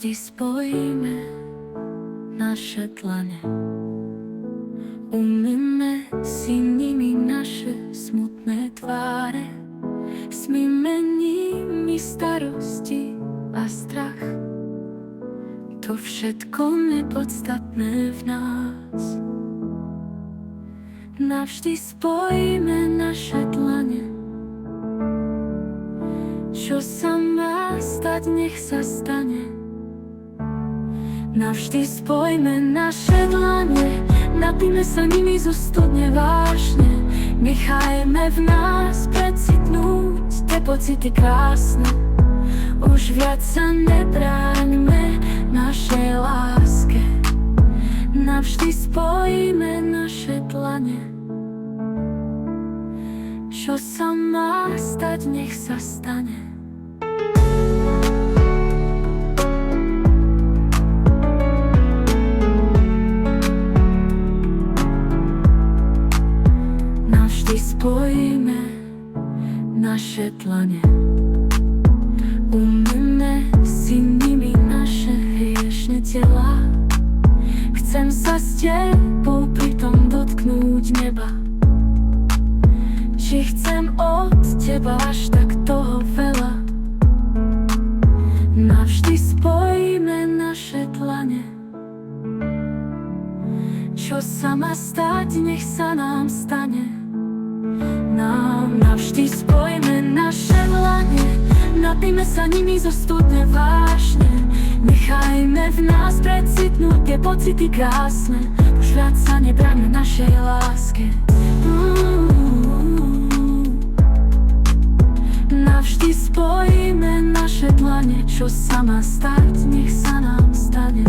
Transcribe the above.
Navždy spojíme naše dlane, umyme si nimi naše smutné tváre, smíme nimi starosti a strach, to všetko nepodstatné v nás. Navždy spojíme naše dlane, čo sa má stať, nech sa stane. Navždy spojme naše dlane, napíme sa nimi zo studne vášne, nechajme v nás precitnúť tie pocity krásne. Už viac sa nebráňme našej láske, navždy spojíme naše dlane, čo sa má stať, nech sa stane. Navždy spojíme naše dlane, umyme si nimi naše hriešne tela. Chcem sa s tebou pritom dotknúť neba, či chcem od teba až tak toho veľa. Navždy spojíme naše dlane, čo sa má stať, nech sa nám stane. Navždy spojíme naše dlane, napíme sa nimi zo studne vášne, nechajme v nás precitnúť tie pocity krásne. Už viac sa nebráňme našej láske. Navždy spojíme naše dlane, čo sa má stať, nech sa nám stane.